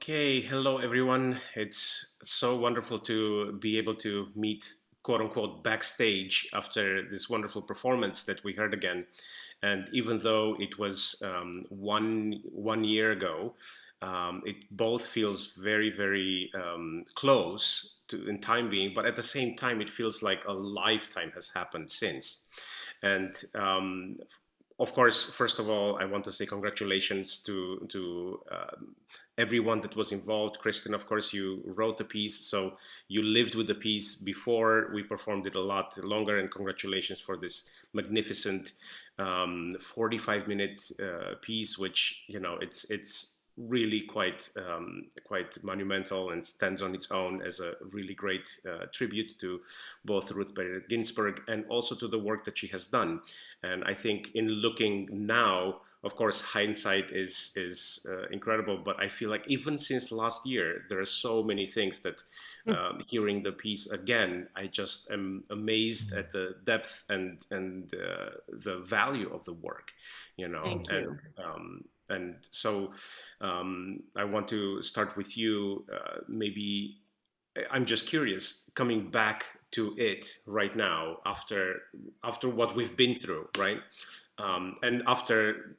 Okay, hello everyone. It's so wonderful to be able to meet quote unquote backstage after this wonderful performance that we heard again. And even though it was one year ago, it both feels very close to in time being, but at the same time, it feels like a lifetime has happened since. And of course, first of all, I want to say congratulations to everyone that was involved. Kristin, of course, you wrote the piece, so you lived with the piece before we performed it a lot longer. And congratulations for this magnificent 45-minute piece, which it's really quite monumental and stands on its own as a really great tribute to both Ruth Bader Ginsburg and also to the work that she has done. And I think in looking now, of course, hindsight is incredible, but I feel like even since last year, there are so many things that hearing the piece again, I just am amazed at the depth and the value of the work, Thank you. And so I want to start with you. Maybe I'm just curious, coming back to it right now after what we've been through, right? And after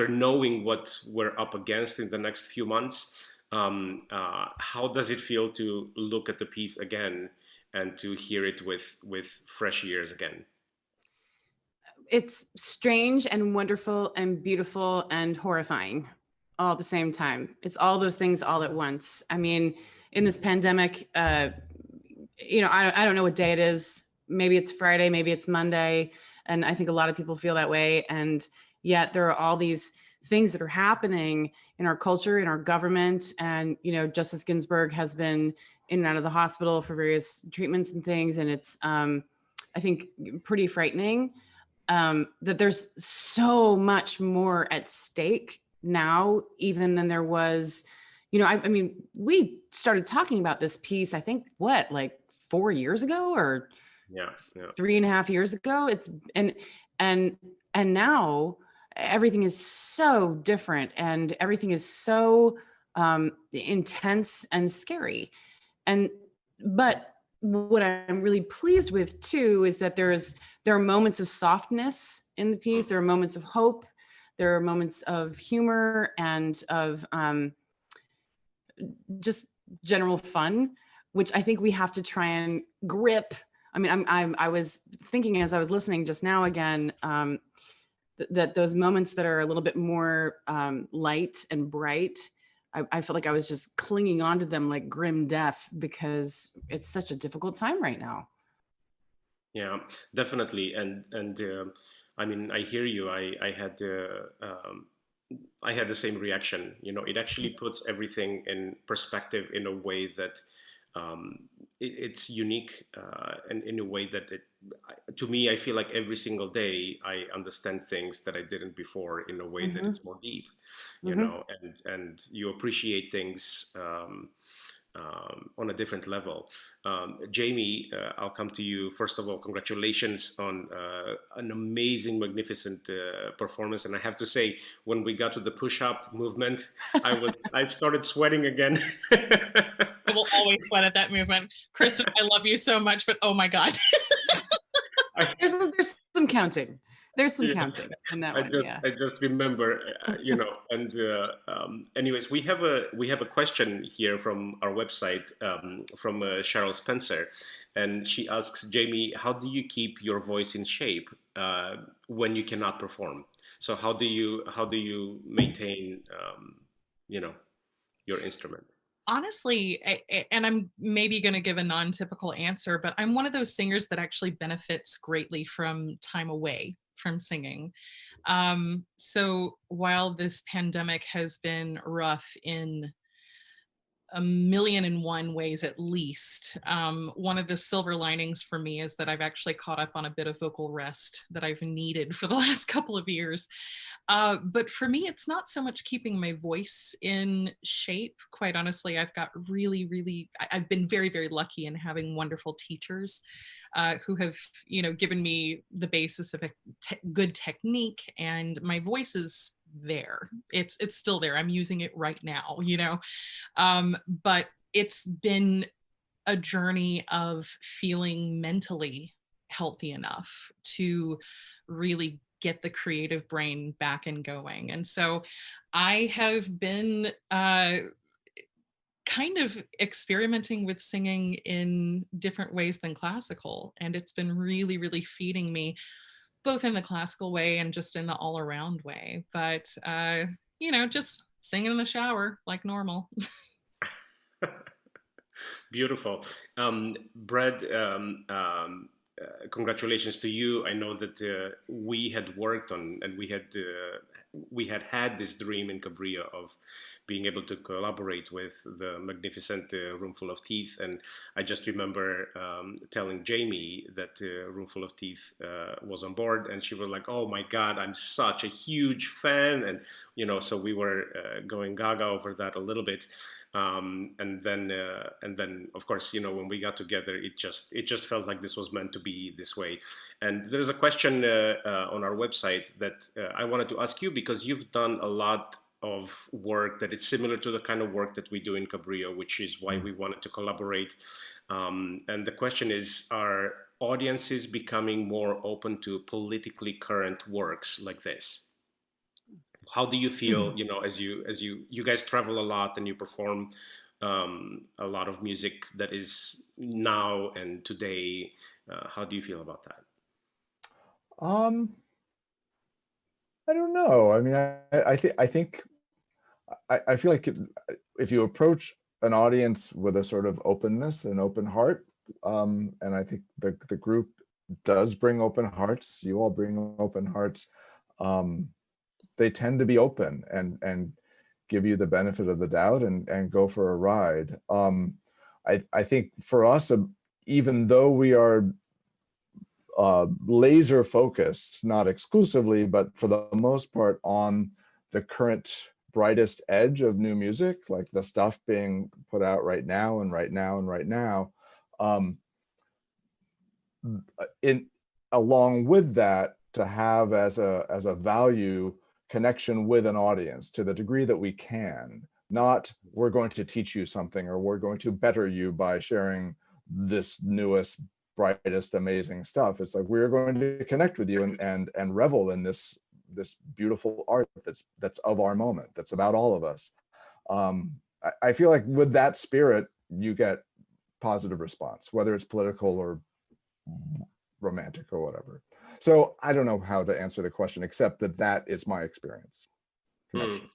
knowing what we're up against in the next few months, how does it feel to look at the piece again and to hear it with fresh ears again? It's strange and wonderful and beautiful and horrifying all at the same time. It's all those things all at once. I mean, in this pandemic, I don't know what day it is. Maybe it's Friday, maybe it's Monday. And I think a lot of people feel that way. And yet there are all these things that are happening in our culture, in our government. And, Justice Ginsburg has been in and out of the hospital for various treatments and things. And it's, I think, pretty frightening. That there's so much more at stake now, even than there was, I mean, we started talking about this piece, I think, like 4 years ago or Yeah. 3.5 years ago. And now everything is so different and everything is so intense and scary. But what I'm really pleased with too is that there are moments of softness in the piece. There are moments of hope. There are moments of humor and of just general fun, which I think we have to try and grip. I mean, I was thinking as I was listening just now again, that those moments that are a little bit more light and bright, I felt like I was just clinging onto them like grim death because it's such a difficult time right now. Yeah, definitely. And I mean, I hear you. I had the same reaction. It actually puts everything in perspective in a way that it's unique, and in a way that to me, I feel like every single day I understand things that I didn't before in a way that Mm-hmm. is more deep, Mm-hmm. and you appreciate things on a different level. Jamie, I'll come to you. First of all, congratulations on an amazing, magnificent performance. And I have to say, when we got to the push-up movement, I started sweating again. I will always sweat at that movement. Kristin, I love you so much, but oh my God. There's some counting. There's some counting in that one. I just remember, and anyways, we have a question here from our website, from Cheryl Spencer, and she asks, Jamie, how do you keep your voice in shape when you cannot perform? So how do you maintain, your instrument? Honestly, and I'm maybe going to give a non-typical answer, but I'm one of those singers that actually benefits greatly from time away from singing. So while this pandemic has been rough in 1,000,001 ways at least, one of the silver linings for me is that I've actually caught up on a bit of vocal rest that I've needed for the last couple of years. But for me, it's not so much keeping my voice in shape. Quite honestly, I've been very lucky in having wonderful teachers who have, given me the basis of a good technique, and my voice is there. It's still there. I'm using it right now, you know. But it's been a journey of feeling mentally healthy enough to really get the creative brain back and going. And so I have been kind of experimenting with singing in different ways than classical. And it's been really, really feeding me, both in the classical way and just in the all around way. But, you know, just singing in the shower like normal. Beautiful. Brad, congratulations to you. I know that we had worked on, and we had this dream in Cabrillo of being able to collaborate with the magnificent Roomful of Teeth. And I just remember telling Jamie that Roomful of Teeth was on board, and she was like, "Oh my God, I'm such a huge fan!" And you know, so we were going gaga over that a little bit. And then, of course, you know, when we got together, it just felt like this was meant to be this way. And there's a question on our website that I wanted to ask you, because you've done a lot of work that is similar to the kind of work that we do in Cabrillo, which is why we wanted to collaborate. And the question is, are audiences becoming more open to politically current works like this? How do you feel, you know, as you guys travel a lot and you perform a lot of music that is now and today? How do you feel about that? I don't know. I mean, I feel like if you approach an audience with a sort of openness and open heart, and I think the group does bring open hearts. You all bring open hearts. They tend to be open and give you the benefit of the doubt and go for a ride. I think for us, even though we are laser focused, not exclusively, but for the most part on the current brightest edge of new music, like the stuff being put out right now and right now and right now, along with that, to have as a value connection with an audience to the degree that we can. Not we're going to teach you something or we're going to better you by sharing this newest, brightest, amazing stuff. It's like we're going to connect with you and revel in this beautiful art that's of our moment, that's about all of us. I feel like with that spirit, you get positive response, whether it's political or romantic or whatever. So I don't know how to answer the question, except that is my experience. Connection.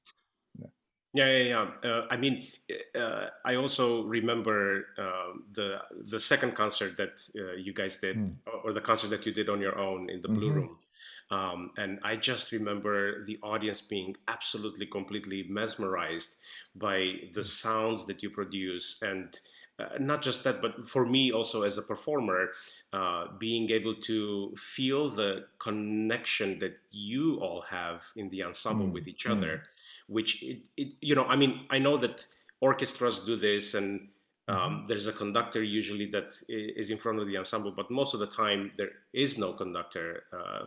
Yeah. I mean, I also remember the second concert that you guys did, or the concert that you did on your own in the Blue Room. And I just remember the audience being absolutely, completely mesmerized by the sounds that you produce. And not just that, but for me also as a performer, being able to feel the connection that you all have in the ensemble with each other, which you know, I mean, I know that orchestras do this, and there's a conductor usually that is in front of the ensemble, but most of the time there is no conductor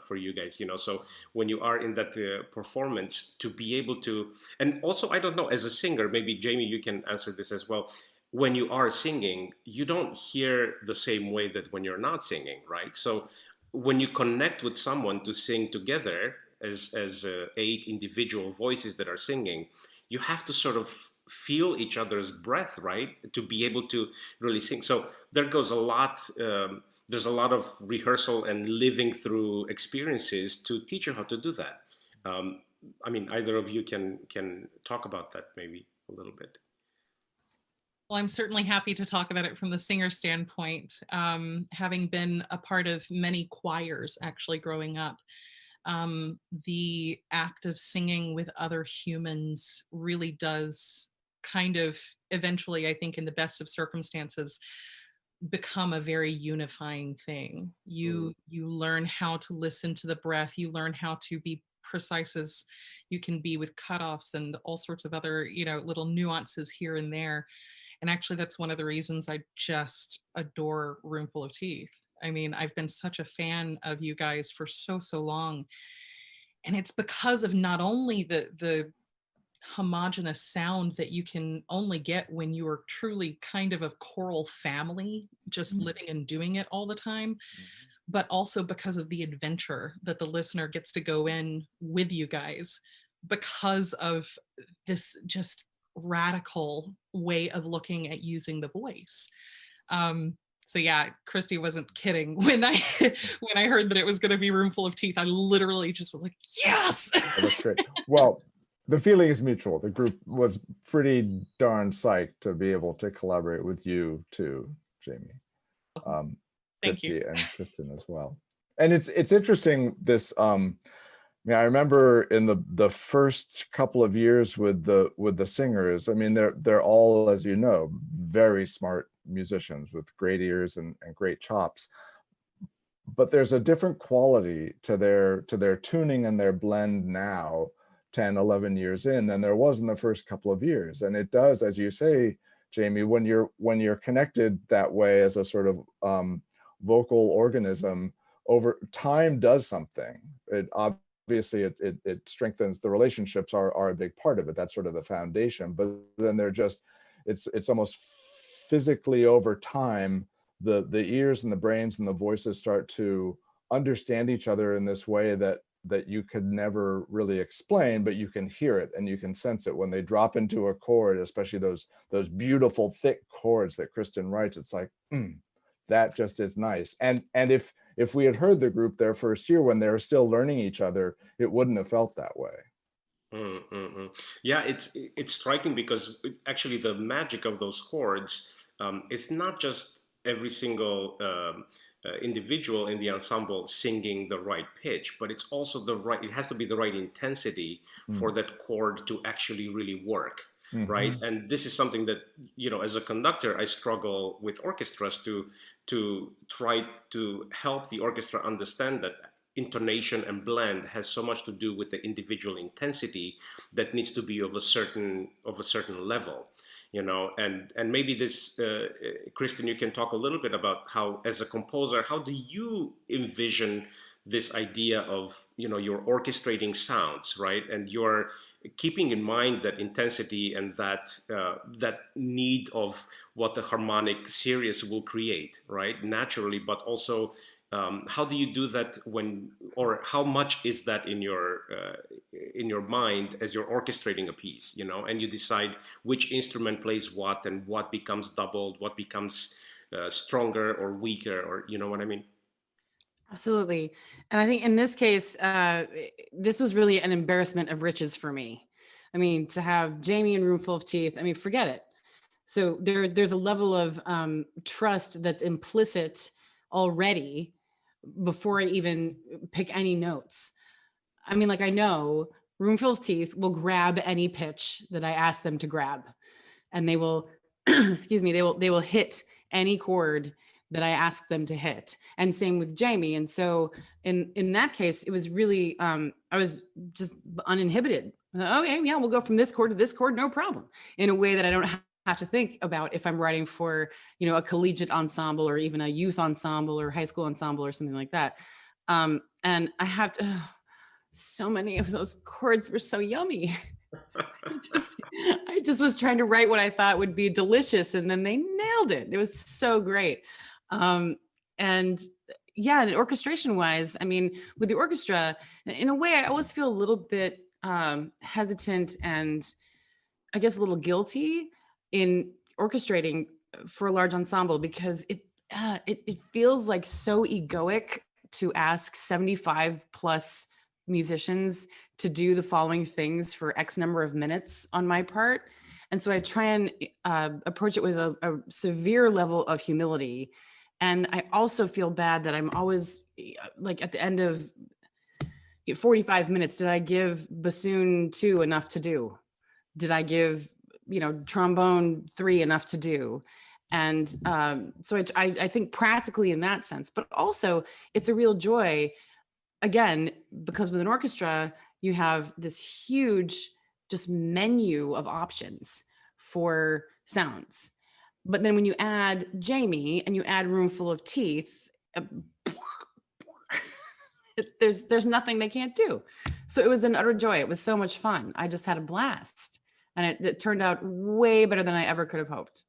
for you guys, you know. So when you are in that performance, to be able to, and also, I don't know, as a singer, maybe Jamie, you can answer this as well. When you are singing, you don't hear the same way that when you're not singing, right? So when you connect with someone to sing together as 8 individual voices that are singing, you have to sort of feel each other's breath, right, to be able to really sing. So there goes a lot. There's a lot of rehearsal and living through experiences to teach you how to do that. I mean, either of you can talk about that maybe a little bit. Well, I'm certainly happy to talk about it from the singer standpoint, having been a part of many choirs actually growing up. The act of singing with other humans really does kind of eventually, I think in the best of circumstances, become a very unifying thing. You learn how to listen to the breath. You learn how to be precise as you can be with cutoffs and all sorts of other, you know, little nuances here and there. And actually, that's one of the reasons I just adore Roomful of Teeth. I mean, I've been such a fan of you guys for so long. And it's because of not only the homogenous sound that you can only get when you are truly kind of a choral family, just living and doing it all the time, but also because of the adventure that the listener gets to go in with you guys because of this just radical way of looking at using the voice. So yeah, Christy wasn't kidding when I when I heard that it was going to be Roomful of Teeth. I literally just was like, yes. Oh, that's great. Well, the feeling is mutual. The group was pretty darn psyched to be able to collaborate with you too, Jamie, Thank you. Christy, and Kristin as well. And it's interesting. This I remember in the first couple of years with the singers. I mean, they're all, as you know, very smart musicians with great ears and great chops. But there's a different quality to their tuning and their blend now, 10, 11 years in, than there was in the first couple of years. And it does, as you say, Jamie, when you're connected that way as a sort of vocal organism, over time does something. It obviously it strengthens the relationships are a big part of it. That's sort of the foundation. But then they're just, it's almost physically over time, the ears and the brains and the voices start to understand each other in this way that you could never really explain, but you can hear it and you can sense it when they drop into a chord, especially those beautiful thick chords that Kristin writes. It's like, that just is nice. And if we had heard the group their first year when they were still learning each other, it wouldn't have felt that way. Yeah, it's striking because actually the magic of those chords is not just every single individual in the ensemble singing the right pitch, but it's also it has to be the right intensity for that chord to actually really work. Right. And this is something that, as a conductor, I struggle with orchestras to try to help the orchestra understand that intonation and blend has so much to do with the individual intensity that needs to be of a certain level, and maybe this, Kristin, you can talk a little bit about how, as a composer, how do you envision this idea of, you're orchestrating sounds, right? And you're keeping in mind that intensity and that need of what the harmonic series will create, right? Naturally, but also how do you do that or how much is that in your mind as you're orchestrating a piece, and you decide which instrument plays what and what becomes doubled, what becomes stronger or weaker, or you know what I mean? Absolutely. And I think in this case, this was really an embarrassment of riches for me. I mean, to have Jamie and Roomful of Teeth, I mean, forget it. So there's a level of trust that's implicit already before I even pick any notes. I mean, like, I know Roomful of Teeth will grab any pitch that I ask them to grab, and they will, excuse me, they will hit any chord that I ask them to hit. And same with Jamie. And so in that case, it was really, I was just uninhibited. Okay, yeah, we'll go from this chord to this chord, no problem. In a way that I don't have to think about if I'm writing for, a collegiate ensemble or even a youth ensemble or high school ensemble or something like that. And I have to, so many of those chords were so yummy. I just was trying to write what I thought would be delicious, and then they nailed it. It was so great. And yeah, and orchestration wise, I mean, with the orchestra, in a way, I always feel a little bit hesitant and I guess a little guilty in orchestrating for a large ensemble, because it feels like so egoic to ask 75 plus musicians to do the following things for X number of minutes on my part. And so I try and approach it with a severe level of humility. And I also feel bad that I'm always like at the end of 45 minutes, did I give bassoon 2 enough to do? Did I give, trombone 3 enough to do? And so I think practically in that sense, but also it's a real joy, again, because with an orchestra, you have this huge just menu of options for sounds. But then when you add Jamie and you add Roomful of Teeth, there's nothing they can't do. So it was an utter joy. It was so much fun. I just had a blast. And it turned out way better than I ever could have hoped.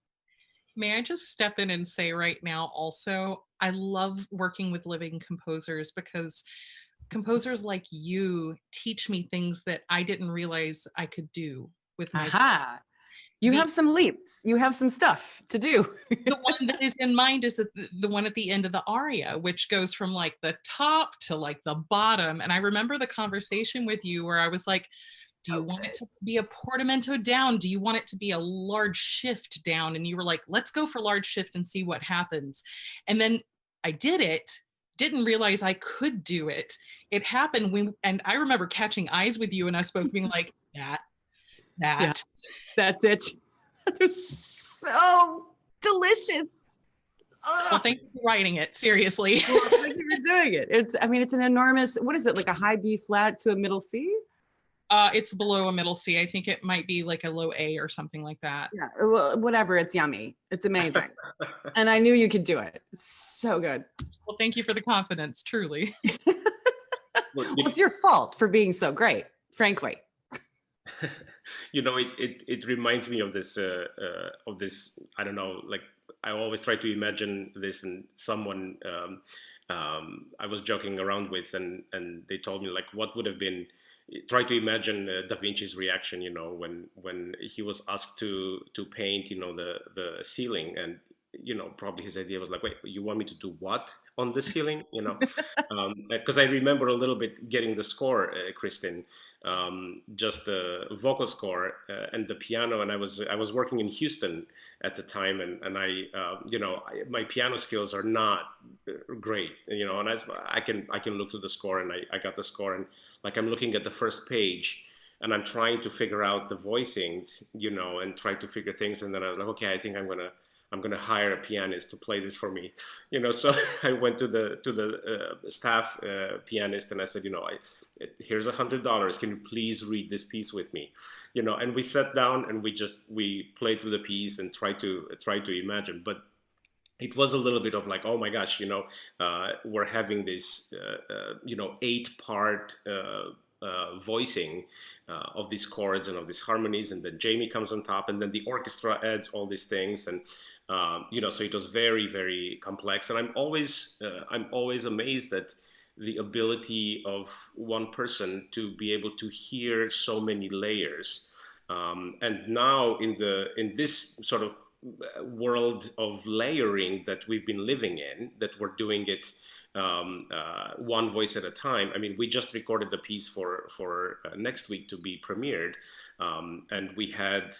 May I just step in and say right now also, I love working with living composers because composers like you teach me things that I didn't realize I could do with my Aha. You The- have some leaps. You have some stuff to do. the one that is in mind is the one at the end of the aria, which goes from like the top to like the bottom. And I remember the conversation with you where I was like, do you want it to be a portamento down? Do you want it to be a large shift down? And you were like, let's go for large shift and see what happens. And then I did it, didn't realize I could do it. It happened and I remember catching eyes with you and us both being like, that. Yeah, that's it. They're so delicious. Well, thank you for writing it, seriously. Well, thank you for doing it. It's an enormous, what is it, like a high B flat to a middle C? It's below a middle C. I think it might be like a low A or something like that. Yeah, well, whatever. It's yummy. It's amazing. And I knew you could do it. It's so good. Well, thank you for the confidence, truly. Well, it's your fault for being so great, frankly. It reminds me of this I don't know, like I always try to imagine this in someone I was joking around with, and they told me, like, what would have been, try to imagine Da Vinci's reaction, when he was asked to paint, the ceiling, and probably his idea was like, wait, you want me to do what on the ceiling? Because I remember a little bit getting the score, Kristin, just the vocal score and the piano. And I was working in Houston at the time, and my piano skills are not great, and I can look through the score, and I got the score, and like I'm looking at the first page, and I'm trying to figure out the voicings, and try to figure things. And then I was like, okay, I think I'm gonna hire a pianist to play this for me, So I went to the staff pianist, and I said, here's $100. Can you please read this piece with me, And we sat down and we played through the piece and tried to imagine, but it was a little bit of like, oh my gosh, we're having this 8-part voicing of these chords and of these harmonies, and then Jamie comes on top, and then the orchestra adds all these things, and so it was very, very complex. And I'm always amazed at the ability of one person to be able to hear so many layers. And now in this sort of world of layering that we've been living in, that we're doing it one voice at a time. I mean, we just recorded the piece for next week to be premiered, and we had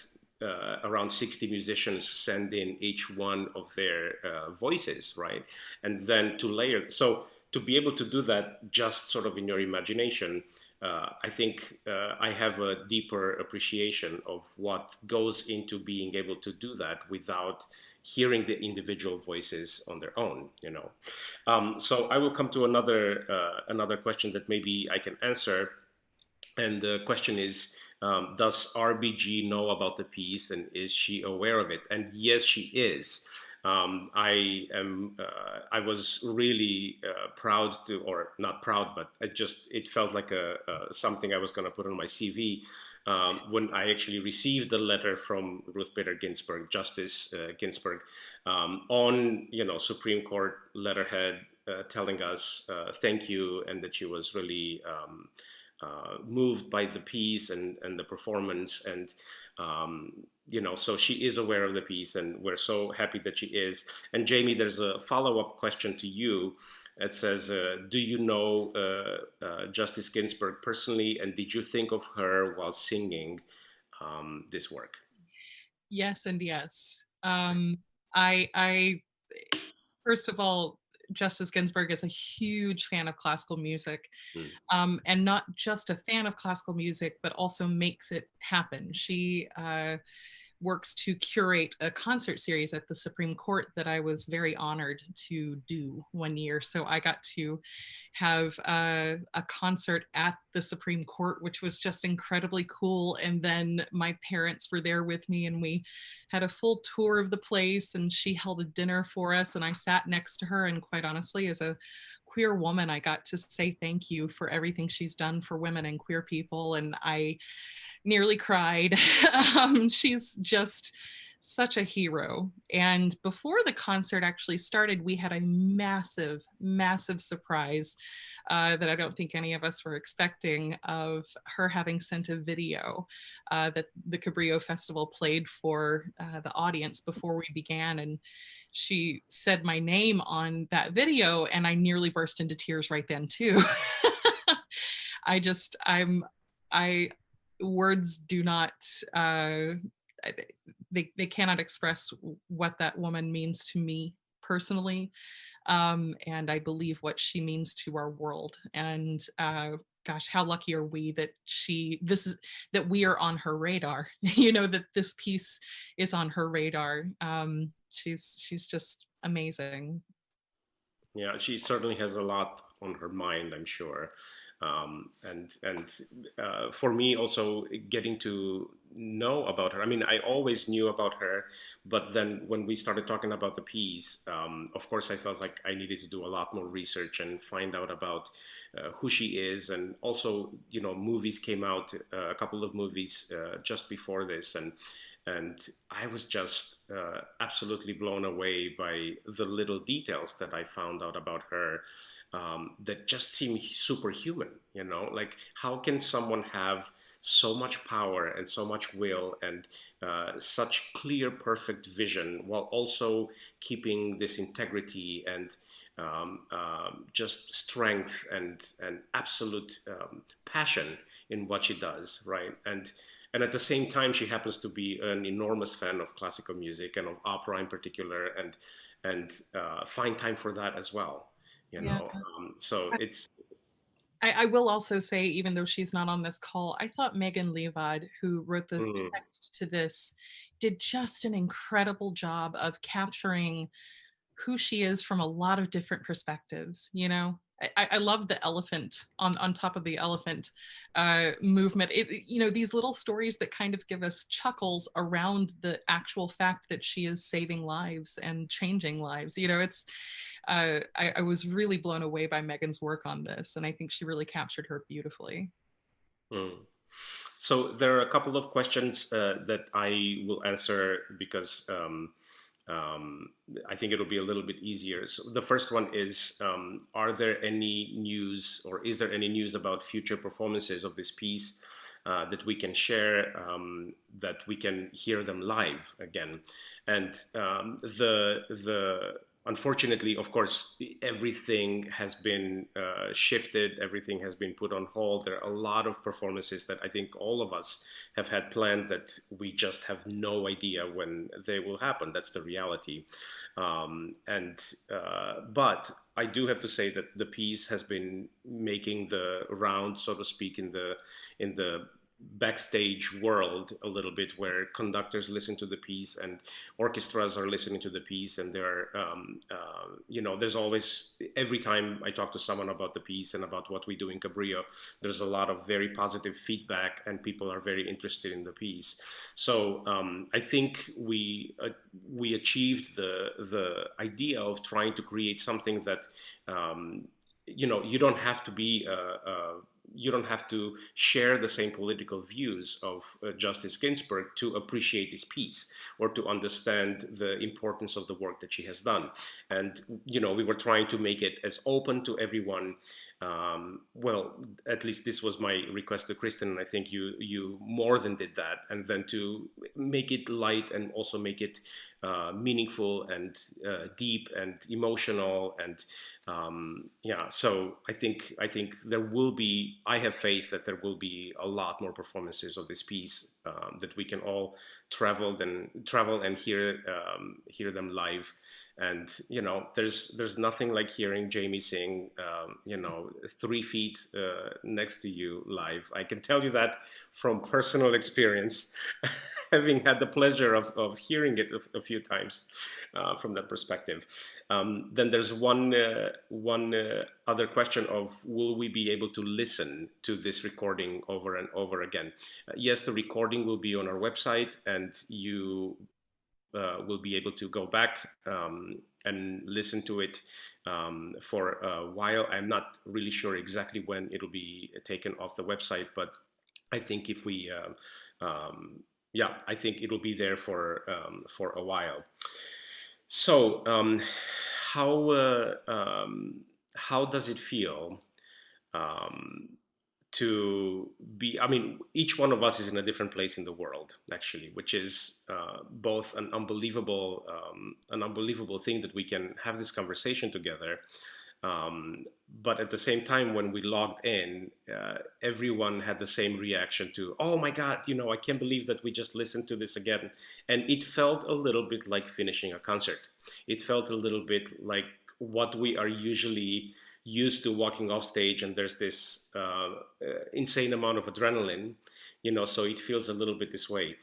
around 60 musicians send in each one of their voices, right? And then to layer. So to be able to do that just sort of in your imagination, I think I have a deeper appreciation of what goes into being able to do that without hearing the individual voices on their own, So I will come to another question that maybe I can answer. And the question is, does RBG know about the piece, and is she aware of it? And yes, she is. I was really proud to, or not proud, but it felt like something I was going to put on my CV when I actually received the letter from Ruth Bader Ginsburg, Justice Ginsburg, on Supreme Court letterhead, telling us thank you, and that she was really moved by the piece and the performance, and so she is aware of the piece, and we're so happy that she is. And Jamie, there's a follow-up question to you. It says, do you know Justice Ginsburg personally, and did you think of her while singing this work? Yes and yes. I first of all, Justice Ginsburg is a huge fan of classical music, and not just a fan of classical music, but also makes it happen. She works to curate a concert series at the Supreme Court that I was very honored to do one year. So I got to have a concert at the Supreme Court, which was just incredibly cool. And then my parents were there with me, and we had a full tour of the place, and she held a dinner for us, and I sat next to her. And quite honestly, as a queer woman, I got to say thank you for everything she's done for women and queer people, and I nearly cried. She's just such a hero. And before the concert actually started, we had a massive, massive surprise that I don't think any of us were expecting, of her having sent a video that the Cabrillo Festival played for the audience before we began. And she said my name on that video, and I nearly burst into tears right then too. I words do not, they cannot express what that woman means to me personally. And I believe what she means to our world. And gosh, how lucky are we that that we are on her radar, you know, that this piece is on her radar. She's just amazing. Yeah, she certainly has a lot on her mind, I'm sure. For me also, getting to know about her, I mean, I always knew about her, but then when we started talking about the piece, of course I felt like I needed to do a lot more research and find out about who she is. And also, you know, movies came out, a couple of movies just before this, and I was just absolutely blown away by the little details that I found out about her that just seem superhuman, you know? Like, how can someone have so much power and so much will and such clear, perfect vision while also keeping this integrity and just strength and absolute passion in what she does, right? And at the same time, she happens to be an enormous fan of classical music and of opera in particular, and find time for that as well, you know. So it's. I will also say, even though she's not on this call, I thought Megan Levad, who wrote the text to this, did just an incredible job of capturing who she is from a lot of different perspectives, you know? I love the elephant on top of the elephant movement. You know, these little stories that kind of give us chuckles around the actual fact that she is saving lives and changing lives. You know, it's, I was really blown away by Megan's work on this, and I think she really captured her beautifully. So there are a couple of questions that I will answer because I think it'll be a little bit easier. So the first one is, are there any news, or is there any news about future performances of this piece that we can share, that we can hear them live again? And unfortunately, of course, everything has been shifted, everything has been put on hold. There are a lot of performances that I think all of us have had planned that we just have no idea when they will happen. That's the reality. But I do have to say that the piece has been making the round, so to speak, in the backstage world a little bit, where conductors listen to the piece and orchestras are listening to the piece, and there are you know, there's always, every time I talk to someone about the piece and about what we do in Cabrillo, there's a lot of very positive feedback and people are very interested in the piece. So I think we achieved the idea of trying to create something that you know, you don't have to be you don't have to share the same political views of Justice Ginsburg to appreciate this piece or to understand the importance of the work that she has done. And, you know, we were trying to make it as open to everyone. Well, at least this was my request to Kristin, and I think you more than did that. And then to make it light and also make it meaningful and deep and emotional. And yeah, so I think there will be, I have faith that there will be a lot more performances of this piece, that we can all travel and hear them live. And you know, there's nothing like hearing Jamie sing, you know, 3 feet next to you live. I can tell you that from personal experience, having had the pleasure of hearing it a few times from that perspective. Then there's one other question of, will we be able to listen to this recording over and over again? Yes, the recording will be on our website, and you will be able to go back and listen to it for a while. I'm not really sure exactly when it'll be taken off the website, but I think if we, yeah, I think it'll be there for a while. So, how how does it feel to be? I mean, each one of us is in a different place in the world, actually, which is both an unbelievable thing that we can have this conversation together. But at the same time, when we logged in, everyone had the same reaction to, oh my God, you know, I can't believe that we just listened to this again. And it felt a little bit like finishing a concert. It felt a little bit like what we are usually used to walking off stage, and there's this insane amount of adrenaline, you know, so it feels a little bit this way.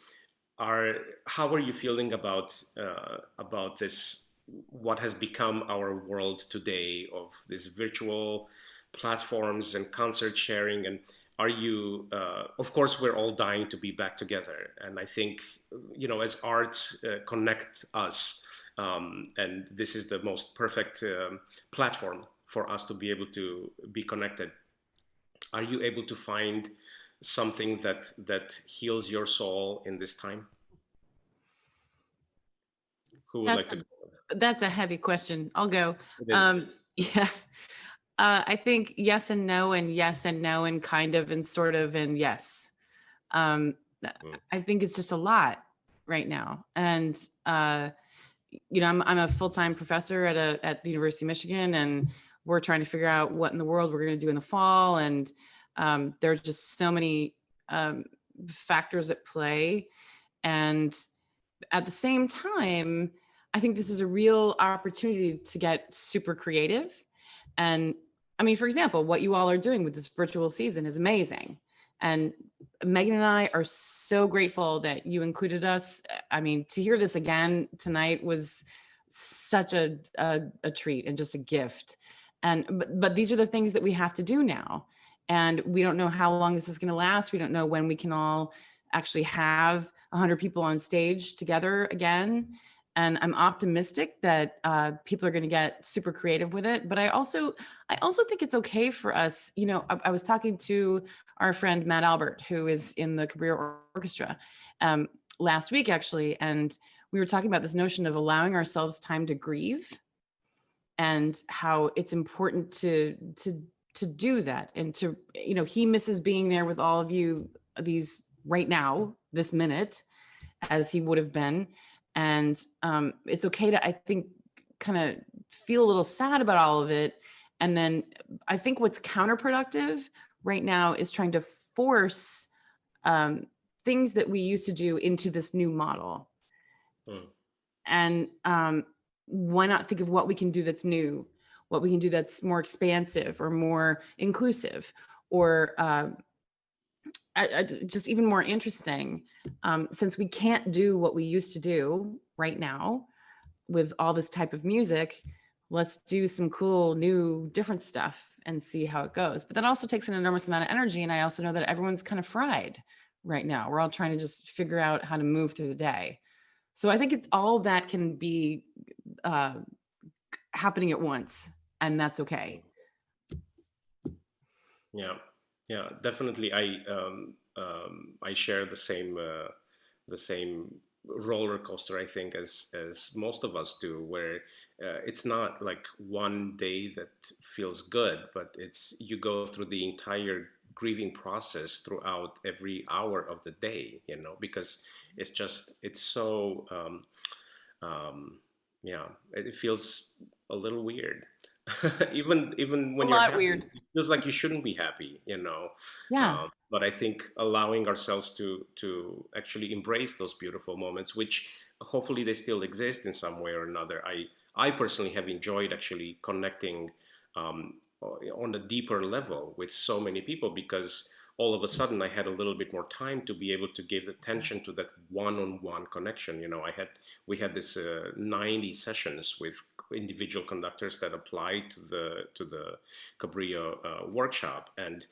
How are you feeling about this, what has become our world today of these virtual platforms and concert sharing? And are you, of course, we're all dying to be back together. And I think, you know, as arts connect us, and this is the most perfect platform for us to be able to be connected. Are you able to find something that heals your soul in this time? Who would like to go? That's a heavy question. I'll go. It is. Yeah. I think yes and no, and yes and no, and kind of and sort of and yes. I think it's just a lot right now. And you know, I'm a full-time professor at the University of Michigan, and we're trying to figure out what in the world we're going to do in the fall. And there are just so many factors at play. And at the same time, I think this is a real opportunity to get super creative. And I mean, for example, what you all are doing with this virtual season is amazing. And Megan and I are so grateful that you included us. I mean, to hear this again tonight was such a treat and just a gift. And but these are the things that we have to do now. And we don't know how long this is going to last. We don't know when we can all actually have 100 people on stage together again. And I'm optimistic that people are going to get super creative with it. But I also think it's okay for us. You know, I was talking to our friend Matt Albert, who is in the Cabrillo Orchestra, last week actually, and we were talking about this notion of allowing ourselves time to grieve, and how it's important to do that, and to, you know, he misses being there with all of you these right now, this minute, as he would have been. And it's okay to, I think, kind of feel a little sad about all of it. And then I think what's counterproductive right now is trying to force things that we used to do into this new model. And why not think of what we can do that's new, what we can do that's more expansive or more inclusive, or just even more interesting, since we can't do what we used to do right now with all this type of music. Let's do some cool, new, different stuff and see how it goes. But that also takes an enormous amount of energy. And I also know that everyone's kind of fried right now. We're all trying to just figure out how to move through the day. So I think it's all that can be happening at once, and that's okay. Yeah, definitely. I share the same roller coaster, I think, as most of us do, where it's not like one day that feels good, but it's, you go through the entire grieving process throughout every hour of the day, you know, because it's so yeah, it feels a little weird. even when A you're lot happy, weird. it feels like you shouldn't be happy, you know. Yeah. But I think allowing ourselves to actually embrace those beautiful moments, which hopefully they still exist in some way or another. I personally have enjoyed actually connecting on a deeper level with so many people, because all of a sudden I had a little bit more time to be able to give attention to that one-on-one connection. You know, we had this 90 sessions with individual conductors that applied to the Cabrillo workshop, and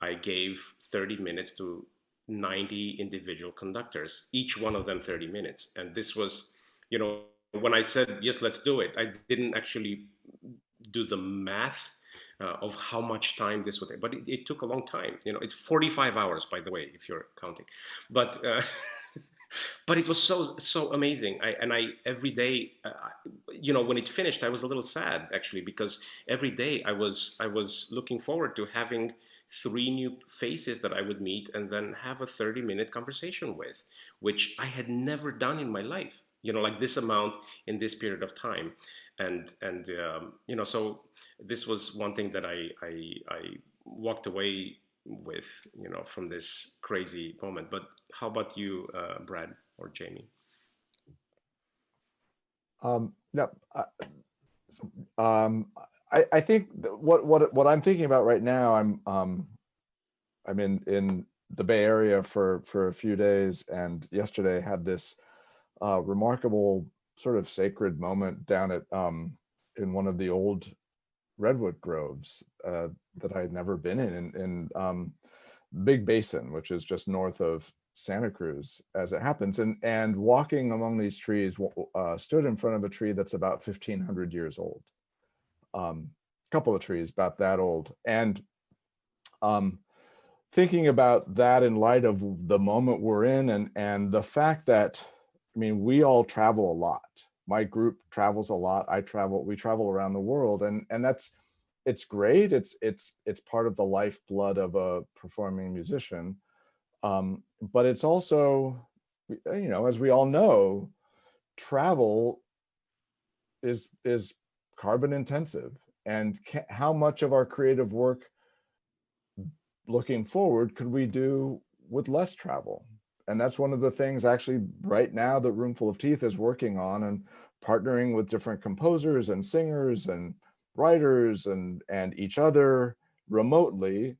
I gave 30 minutes to 90 individual conductors, each one of them 30 minutes. And this was, you know, when I said, yes, let's do it, I didn't actually do the math of how much time this would take, but it took a long time. It's 45 hours, by the way, if you're counting. But but it was so amazing. I every day, when it finished, I was a little sad actually, because every day I was looking forward to having 3 new faces that I would meet and then have a 30-minute conversation with, which I had never done in my life. Like this amount in this period of time, and so this was one thing that I walked away with, from this crazy moment. But how about you, Brad or Jamie? No, I think what I'm thinking about right now, I'm in the Bay Area for a few days, and yesterday had this remarkable sort of sacred moment down at in one of the old redwood groves that I had never been in Big Basin, which is just north of Santa Cruz, as it happens, and walking among these trees, stood in front of a tree that's about 1,500 years old. A couple of trees about that old, and thinking about that in light of the moment we're in, and the fact that, I mean, we all travel a lot. My group travels a lot. We travel around the world, and it's great. It's part of the lifeblood of a performing musician. But it's also, as we all know, travel is carbon intensive, and how much of our creative work looking forward could we do with less travel? And that's one of the things actually right now that Roomful of Teeth is working on, and partnering with different composers and singers and writers and each other remotely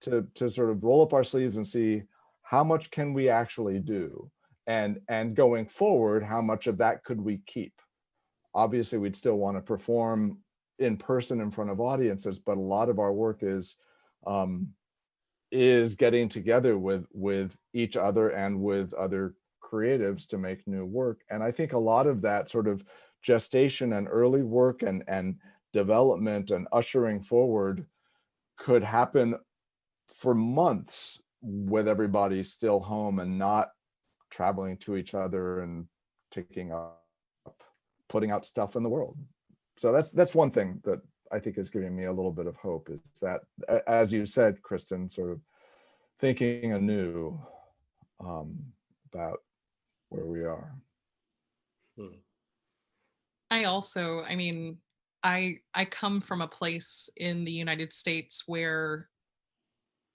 to sort of roll up our sleeves and see how much can we actually do, and going forward, how much of that could we keep. Obviously, we'd still want to perform in person in front of audiences, but a lot of our work is getting together with each other and with other creatives to make new work. And I think a lot of that sort of gestation and early work and development and ushering forward could happen for months with everybody still home and not traveling to each other and putting out stuff in the world. So that's one thing that I think is giving me a little bit of hope, is that, as you said, Kristin, sort of thinking anew about where we are. I come from a place in the United States where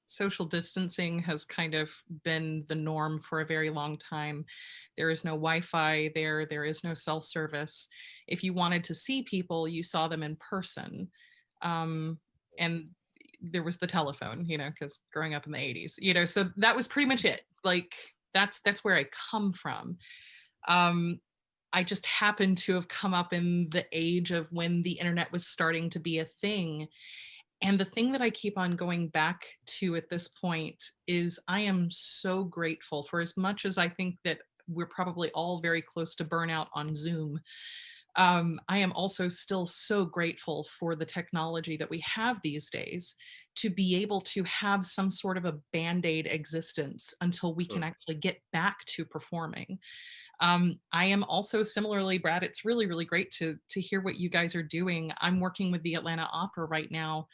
social distancing has kind of been the norm for a very long time. There is no Wi-Fi there. There is no cell service. If you wanted to see people, you saw them in person. And there was the telephone, because growing up in the 80s, so that was pretty much it. Like, that's where I come from. I just happened to have come up in the age of when the internet was starting to be a thing. And the thing that I keep on going back to at this point is I am so grateful for, as much as I think that we're probably all very close to burnout on Zoom. I am also still so grateful for the technology that we have these days to be able to have some sort of a Band-Aid existence until we can actually get back to performing. I am also similarly, Brad, it's really, really great to hear what you guys are doing. I'm working with the Atlanta Opera right now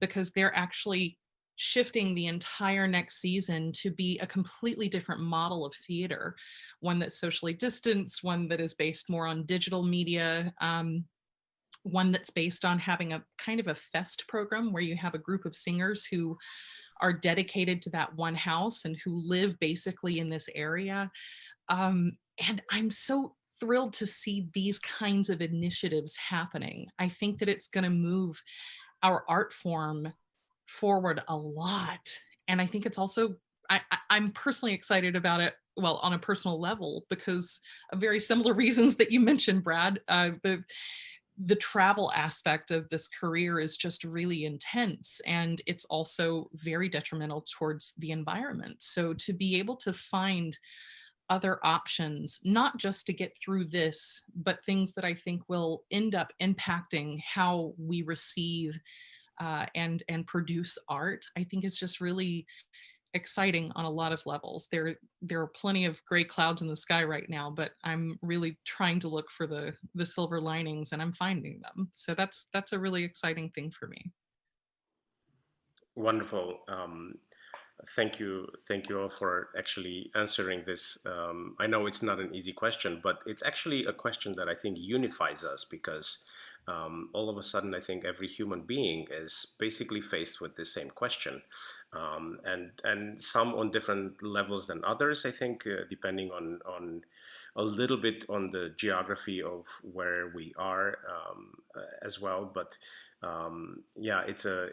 because they're actually shifting the entire next season to be a completely different model of theater, one that's socially distanced, one that is based more on digital media, one that's based on having a kind of a fest program where you have a group of singers who are dedicated to that one house and who live basically in this area. And I'm so thrilled to see these kinds of initiatives happening. I think that it's going to move our art form forward a lot. And I think it's also, I'm personally excited about it, well, on a personal level, because of very similar reasons that you mentioned, Brad. The travel aspect of this career is just really intense, and it's also very detrimental towards the environment. So to be able to find other options, not just to get through this, but things that I think will end up impacting how we receive and produce art, I think is just really exciting on a lot of levels. There are plenty of gray clouds in the sky right now, but I'm really trying to look for the silver linings, and I'm finding them. So that's a really exciting thing for me. Wonderful. Thank you all for actually answering this. I know it's not an easy question, but it's actually a question that I think unifies us, because all of a sudden I think every human being is basically faced with the same question, and some on different levels than others, I think, depending on a little bit on the geography of where we are, as well. But yeah, it's a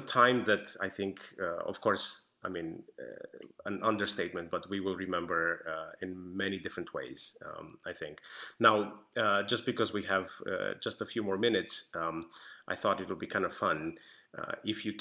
time that I think, of course, I mean, an understatement, but we will remember in many different ways, I think. Now, just because we have just a few more minutes, I thought it would be kind of fun if you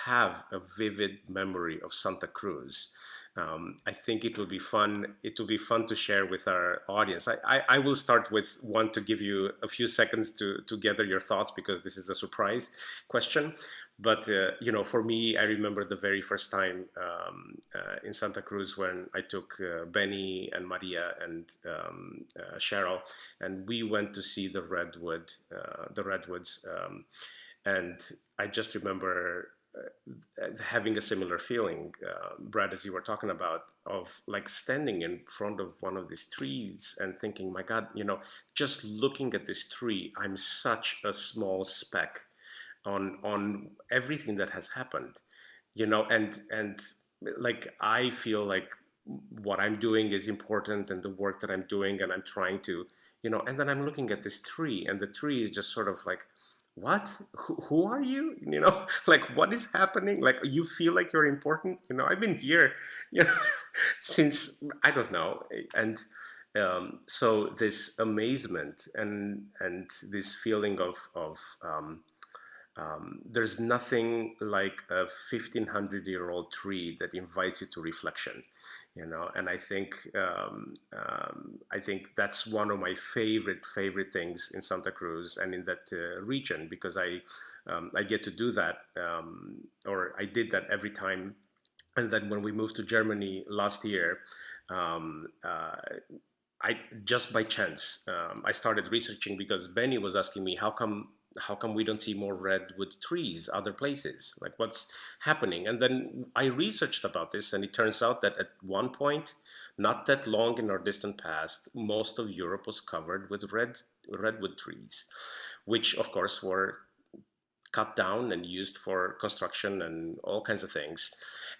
have a vivid memory of Santa Cruz. I think it will be fun. It will be fun to share with our audience. I will start with one to give you a few seconds to gather your thoughts, because this is a surprise question. But you know, for me, I remember the very first time in Santa Cruz when I took Benny and Maria and Cheryl, and we went to see the redwoods. And I just remember having a similar feeling, Brad, as you were talking about, of like standing in front of one of these trees and thinking, my God, you know, just looking at this tree, I'm such a small speck on everything that has happened, you know, and like I feel like what I'm doing is important, and the work that I'm doing, and I'm trying to, you know, and then I'm looking at this tree, and the tree is just sort of like, what, who are you, you know, like what is happening, like you feel like you're important, you know, I've been here, you know, since I don't know. And so this amazement and this feeling of there's nothing like a 1,500-year-old tree that invites you to reflection, you know. And I think that's one of my favorite things in Santa Cruz and in that region, because I get to do that, or I did that every time. And then when we moved to Germany last year, I just by chance, I started researching, because Benny was asking me, how come we don't see more redwood trees other places? Like, what's happening? And then I researched about this, and it turns out that at one point, not that long in our distant past, most of Europe was covered with redwood trees, which of course were cut down and used for construction and all kinds of things.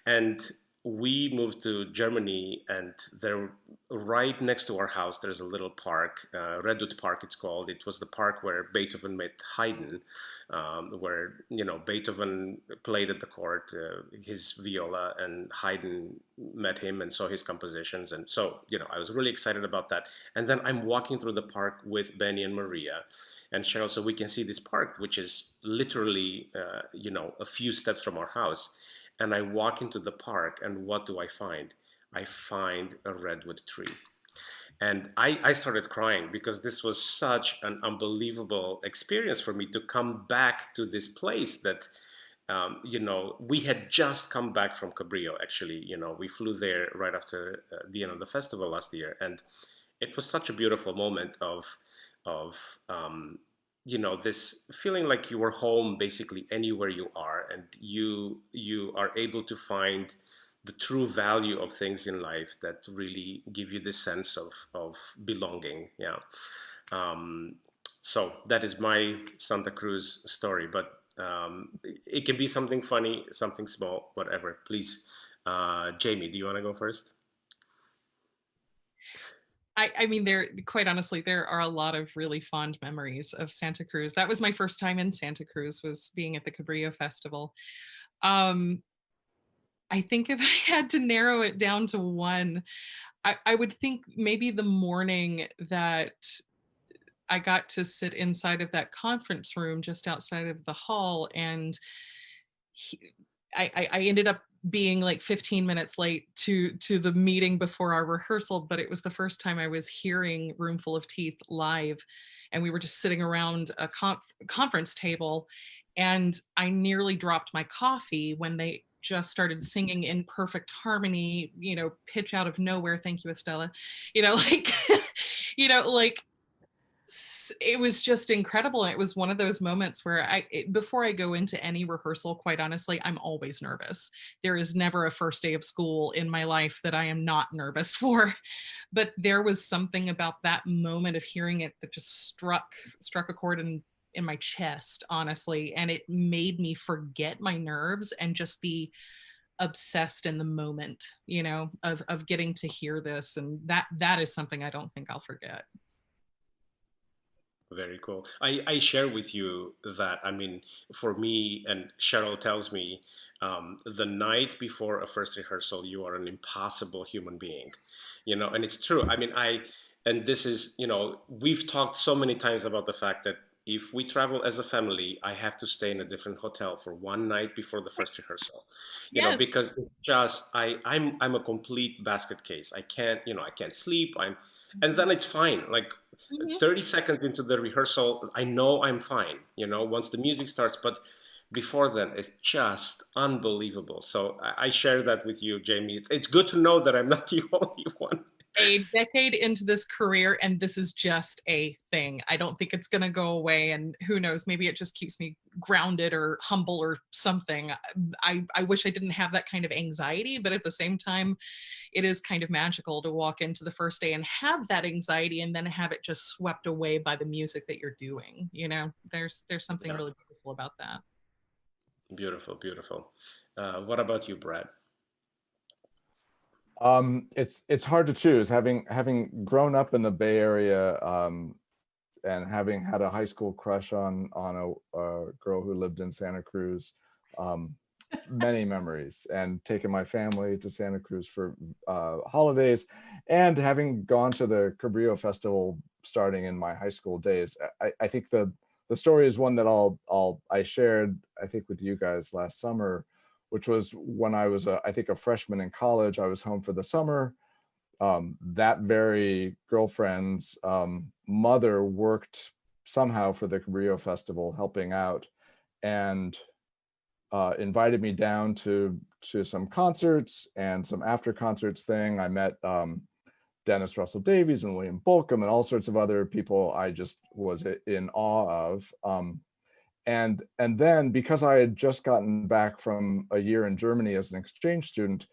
And we moved to Germany, and there, right next to our house, there's a little park, Redwood Park it's called. It was the park where Beethoven met Haydn, where, you know, Beethoven played at the court his viola, and Haydn met him and saw his compositions. And so, you know, I was really excited about that. And then I'm walking through the park with Benny and Maria and Cheryl, so we can see this park, which is literally, you know, a few steps from our house. And I walk into the park, and what do I find? I find a redwood tree. And I started crying, because this was such an unbelievable experience for me to come back to this place that, you know, we had just come back from Cabrillo, actually. You know, we flew there right after the end of the festival last year. And it was such a beautiful moment of you know, this feeling like you were home basically anywhere you are, and you are able to find the true value of things in life that really give you this sense of belonging. Yeah. So that is my Santa Cruz story, but it can be something funny, something small, whatever. Please, Jamie, do you want to go first? I mean, quite honestly, there are a lot of really fond memories of Santa Cruz. That was my first time in Santa Cruz, was being at the Cabrillo Festival. I think if I had to narrow it down to one, I would think maybe the morning that I got to sit inside of that conference room just outside of the hall, and I ended up being like 15 minutes late to the meeting before our rehearsal, but it was the first time I was hearing Roomful of Teeth live, and we were just sitting around a conference table, and I nearly dropped my coffee when they just started singing in perfect harmony, you know, pitch out of nowhere. Thank you, Estella. You know, like, you know, like, it was just incredible. And it was one of those moments where before I go into any rehearsal, quite honestly, I'm always nervous. There is never a first day of school in my life that I am not nervous for. But there was something about that moment of hearing it that just struck a chord in my chest, honestly. And it made me forget my nerves and just be obsessed in the moment, you know, of getting to hear this. And that is something I don't think I'll forget. Very cool. I share with you that, I mean, for me, and Cheryl tells me, the night before a first rehearsal, you are an impossible human being, you know, and it's true. I mean, and this is, you know, we've talked so many times about the fact that if we travel as a family, I have to stay in a different hotel for one night before the first rehearsal, you know, Yes. because it's just, I'm a complete basket case. I can't, you know, I can't sleep. And then it's fine. Like, 30 seconds into the rehearsal, I know I'm fine, you know, once the music starts, but before then, it's just unbelievable. So I share that with you, Jamie. It's good to know that I'm not the only one. A decade into this career, and this is just a thing. I don't think it's going to go away, and who knows, maybe it just keeps me grounded or humble or something. I wish I didn't have that kind of anxiety, but at the same time, it is kind of magical to walk into the first day and have that anxiety and then have it just swept away by the music that you're doing. You know, there's something really beautiful about that. Beautiful, beautiful. What about you, Brad? It's hard to choose, having grown up in the Bay Area, and having had a high school crush on a girl who lived in Santa Cruz. Many memories, and taken my family to Santa Cruz for holidays, and having gone to the Cabrillo Festival starting in my high school days. I think the story is one that I shared, I think, with you guys last summer, which was when I was I think a freshman in college. I was home for the summer. That very girlfriend's mother worked somehow for the Cabrillo Festival, helping out, and invited me down to some concerts and some after concerts thing. I met Dennis Russell Davies and William Bolcom and all sorts of other people I just was in awe of. And then, because I had just gotten back from a year in Germany as an exchange student,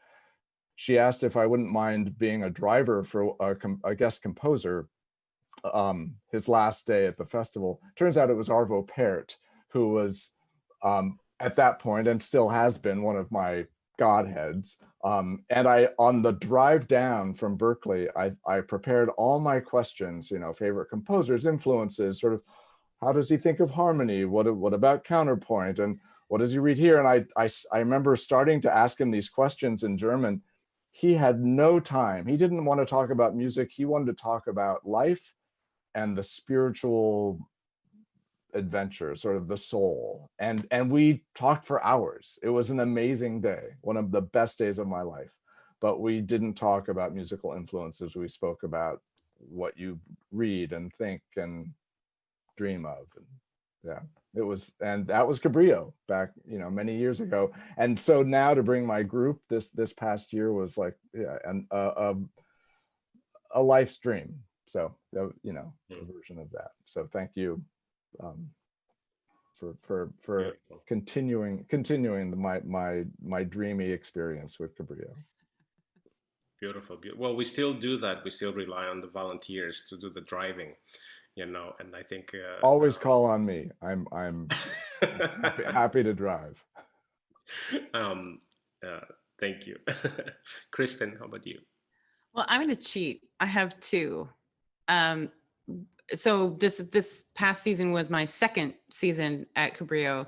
she asked if I wouldn't mind being a driver for a guest composer his last day at the festival. Turns out it was Arvo Pärt, who was at that point, and still has been, one of my godheads. And on the drive down from Berkeley, I prepared all my questions, you know, favorite composers, influences, sort of, how does he think of harmony? What about counterpoint? And what does he read here? And I remember starting to ask him these questions in German. He had no time. He didn't want to talk about music. He wanted to talk about life and the spiritual adventure, sort of the soul. And we talked for hours. It was an amazing day, one of the best days of my life. But we didn't talk about musical influences. We spoke about what you read and think and dream of. And yeah, it was, and that was Cabrillo back, you know, many years ago. And so now to bring my group this past year was like, yeah, and a life's dream. So, you know, a version of that. So thank you for continuing my dreamy experience with Cabrillo. Beautiful. Well, we still do that. We still rely on the volunteers to do the driving, you know, and I think always call on me. I'm happy to drive. Thank you. Kristin, how about you? Well, I'm going to cheat. I have two. So this past season was my second season at Cabrillo,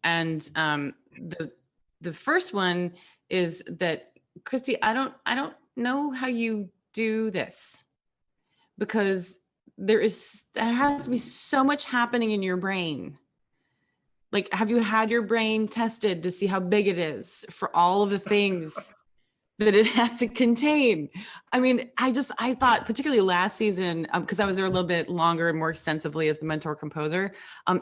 and the first one is that, Christy, I don't know how you do this, because there has to be so much happening in your brain Like, have you had your brain tested to see how big it is for all of the things that it has to contain? I mean, I thought, particularly last season, because I was there a little bit longer and more extensively as the mentor composer,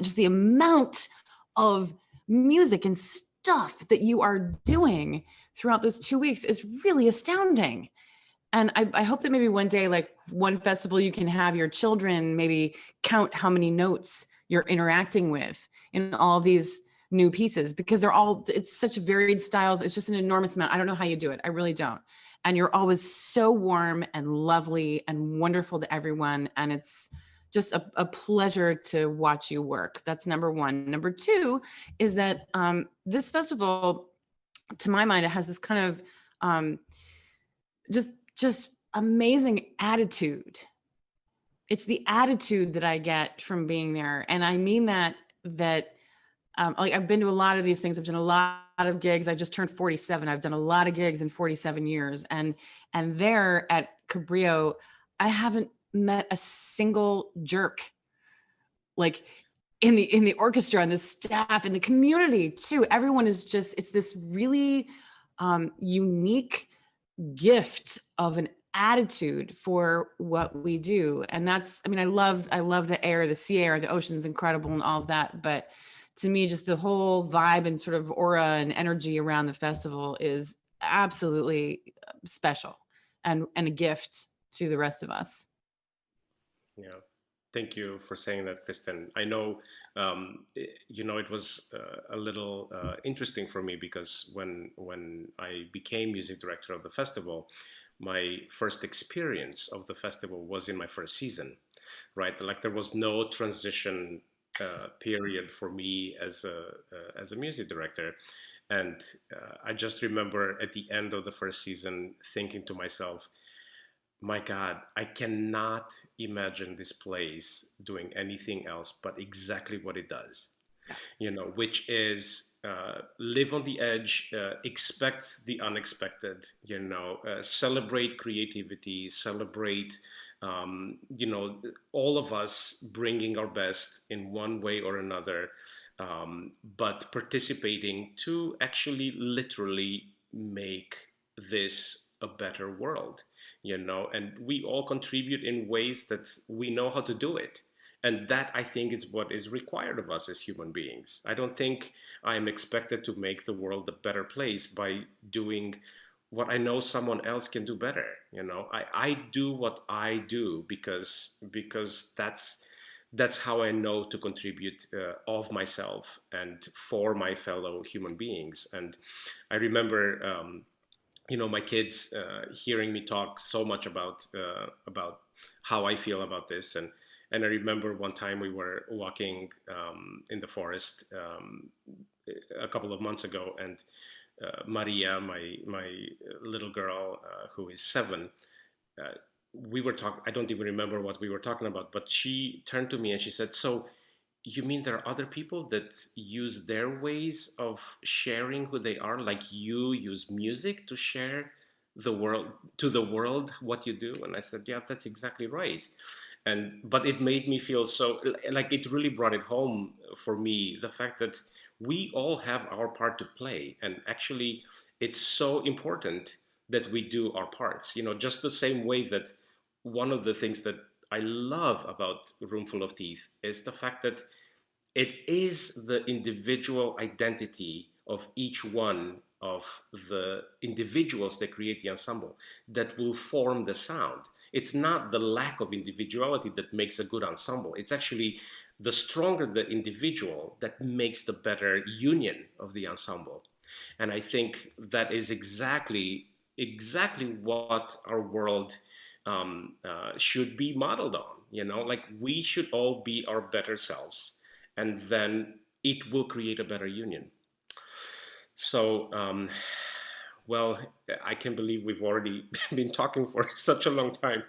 just the amount of music and stuff that you are doing throughout those 2 weeks is really astounding. And I hope that maybe one day, like one festival, you can have your children maybe count how many notes you're interacting with in all of these new pieces, because it's such varied styles. It's just an enormous amount. I don't know how you do it. I really don't. And you're always so warm and lovely and wonderful to everyone. And it's just a pleasure to watch you work. That's number one. Number two is that this festival, to my mind, it has this kind of just amazing attitude. It's the attitude that I get from being there. And I mean that like I've been to a lot of these things. I've done a lot of gigs. I just turned 47. I've done a lot of gigs in 47 years. And there at Cabrillo, I haven't met a single jerk. Like in the orchestra and the staff and the community too. Everyone is just, it's this really unique gift of an attitude for what we do. And that's, I mean, I love the air, the sea air, the ocean's incredible and all of that. But to me, just the whole vibe and sort of aura and energy around the festival is absolutely special and a gift to the rest of us. Yeah. Thank you for saying that, Kristin. I know, it was a little interesting for me because when I became music director of the festival, my first experience of the festival was in my first season, right? Like there was no transition period for me as a music director. And I just remember at the end of the first season thinking to myself, my God, I cannot imagine this place doing anything else but exactly what it does, which is live on the edge, expect the unexpected, celebrate creativity, celebrate, all of us bringing our best in one way or another, but participating to actually literally make this a better world, and we all contribute in ways that we know how to do it. And that, I think, is what is required of us as human beings. I don't think I am expected to make the world a better place by doing what I know someone else can do better. I do what I do because that's how I know to contribute of myself and for my fellow human beings. And I remember my kids hearing me talk so much about how I feel about this, and I remember one time we were walking in the forest a couple of months ago, and Maria, my little girl who is 7, we were talking. I don't even remember what we were talking about, but she turned to me and she said, "So, you mean there are other people that use their ways of sharing who they are, like you use music to share the world what you do?" And I said, "Yeah, that's exactly right." But it made me feel so, like, it really brought it home for me, the fact that we all have our part to play, and actually it's so important that we do our parts, just the same way that one of the things that I love about Roomful of Teeth is the fact that it is the individual identity of each one of the individuals that create the ensemble that will form the sound. It's not the lack of individuality that makes a good ensemble. It's actually the stronger the individual that makes the better union of the ensemble. And I think that is exactly what our world should be modeled on. Like, we should all be our better selves, and then it will create a better union. So, well, I can't believe we've already been talking for such a long time,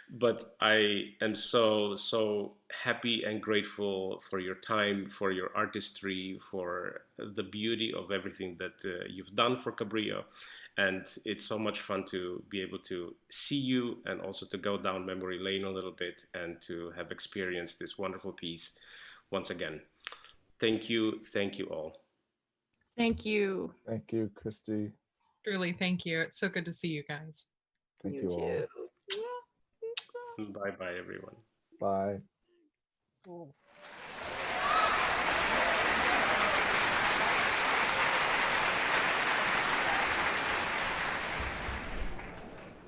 but I am so happy and grateful for your time, for your artistry, for the beauty of everything that you've done for Cabrillo. And it's so much fun to be able to see you and also to go down memory lane a little bit and to have experienced this wonderful piece once again. Thank you all. Thank you. Thank you, Christy. Truly, thank you. It's so good to see you guys. Thank you all. Bye bye, everyone. Bye. All.